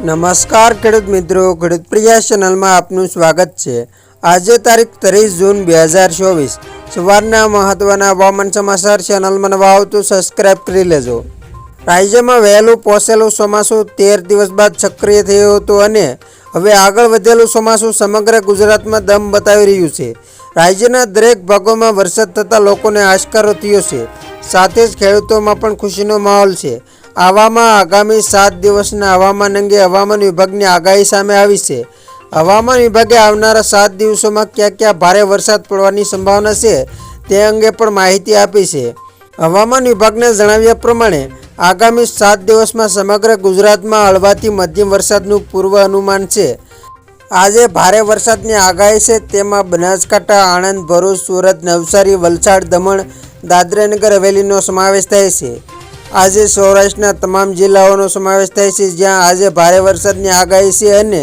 નમસ્કાર ખેડૂત મિત્રો, ખેડૂત પ્રિયા ચેનલમાં આપનું સ્વાગત છે। આજે તારીખ 30 જૂન 2024 સવારના મહત્વના હવામાન સમાચાર ચેનલમાં નવા આવો તો સબસ્ક્રાઇબ કરી લેજો। રાજ્યમાં વહેલું પહોંચેલું ચોમાસું 13 દિવસ બાદ સક્રિય થયું હતું અને હવે આગળ વધેલું ચોમાસું સમગ્ર ગુજરાતમાં દમ બતાવી રહ્યું છે। રાજ્યના દરેક ભાગોમાં વરસાદ થતાં લોકોને આશકારો થયો છે, સાથે જ ખેડૂતોમાં પણ ખુશીનો માહોલ છે। આવામાં આગામી 7 દિવસના હવામાન અંગે હવામાન વિભાગની આગાહી સામે આવી છે। હવામાન વિભાગે આવનારા 7 દિવસોમાં ક્યાં ક્યાં ભારે વરસાદ પડવાની સંભાવના છે તે અંગે પણ માહિતી આપી છે। હવામાન વિભાગના જણાવ્યા પ્રમાણે આગામી 7 દિવસમાં સમગ્ર ગુજરાતમાં હળવાથી મધ્યમ વરસાદનું પૂર્વ અનુમાન છે। આજે ભારે વરસાદની આગાહી છે, તેમાં બનાસકાંઠા, આણંદ, ભરૂચ, સુરત, નવસારી, વલસાડ, દમણ, દાદરાનગર હવેલીનો સમાવેશ થાય છે। આજે સૌરાષ્ટ્રના તમામ જિલ્લાઓનો સમાવેશ થાય છે, જ્યાં આજે ભારે વરસાદની આગાહી છે અને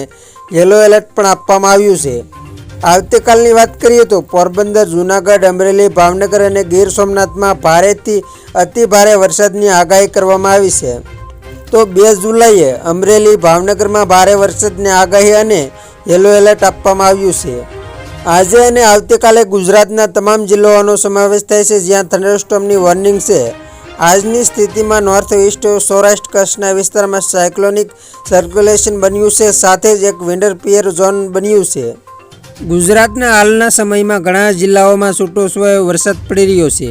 યલો એલર્ટ પણ આપવામાં આવ્યું છે। આવતીકાલની વાત કરીએ તો પોરબંદર, જૂનાગઢ, અમરેલી, ભાવનગર અને ગીર સોમનાથમાં ભારેથી અતિ ભારે વરસાદની આગાહી કરવામાં આવી છે। તો 2 જુલાઈએ અમરેલી, ભાવનગરમાં ભારે વરસાદની આગાહી અને યલો એલર્ટ આપવામાં આવ્યું છે। આજે અને આવતીકાલે ગુજરાતના તમામ જિલ્લાઓનો સમાવેશ થાય છે, જ્યાં થંડરસ્ટોર્મની વોર્નિંગ છે। આજની સ્થિતિમાં નોર્થ ઇસ્ટ સૌરાષ્ટ્ર કચ્છના વિસ્તારમાં સાયક્લોનિક સર્ક્યુલેશન બન્યું છે, સાથે જ એક વિન્ડર પિયર ઝોન બન્યું છે। ગુજરાતના હાલના સમયમાં ઘણા જિલ્લાઓમાં છૂટોછવાયો વરસાદ પડી રહ્યો છે,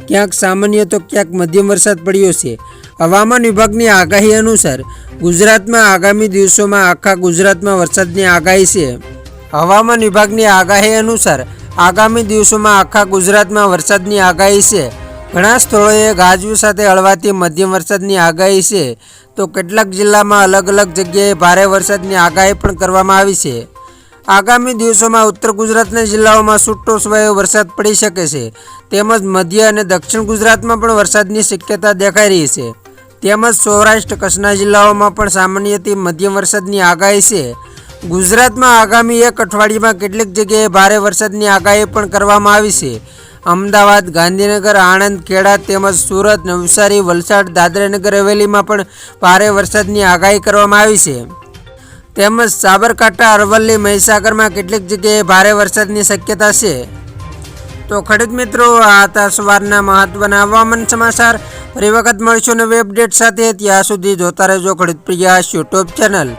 ક્યાંક સામાન્ય તો ક્યાંક મધ્યમ વરસાદ પડ્યો છે। હવામાન વિભાગની આગાહી અનુસાર ગુજરાતમાં આગામી દિવસોમાં આખા ગુજરાતમાં વરસાદની આગાહી છે। હવામાન વિભાગની આગાહી અનુસાર આગામી દિવસોમાં આખા ગુજરાતમાં વરસાદની આગાહી છે। ઘણા સ્થળોએ ગાજવીજ સાથે હળવાથી મધ્યમ વરસાદની આગાહી છે, તો કેટલાક જિલ્લામાં અલગ અલગ જગ્યાએ ભારે વરસાદની આગાહી પણ કરવામાં આવી છે। આગામી દિવસોમાં ઉત્તર ગુજરાતના જિલ્લાઓમાં છૂટોછવાયો વરસાદ પડી શકે છે, તેમજ મધ્ય અને દક્ષિણ ગુજરાતમાં પણ વરસાદની શક્યતા દેખાઈ રહી છે, તેમજ સૌરાષ્ટ્ર કચ્છના જિલ્લાઓમાં પણ સામાન્યથી મધ્યમ વરસાદની આગાહી છે। ગુજરાતમાં આગામી એક અઠવાડિયામાં કેટલીક જગ્યાએ ભારે વરસાદની આગાહી પણ કરવામાં આવી છે। અમદાવાદ, ગાંધીનગર, આણંદ, ખેડા તેમજ સુરત, નવસારી, વલસાડ, દાદરાનગર હવેલીમાં પણ ભારે વરસાદની આગાહી કરવામાં આવી છે, તેમજ સાબરકાંઠા, અરવલ્લી, મહીસાગરમાં કેટલીક જગ્યાએ ભારે વરસાદની શક્યતા છે। તો ખેડૂત મિત્રો, આ હતા સવારના મહત્વના હવામાન સમાચાર। ફરી વખત મળીશું નવી અપડેટ સાથે, ત્યાં સુધી જોતા રહેજો ખેડૂત પ્રિયા યુટ્યુબ ચેનલ।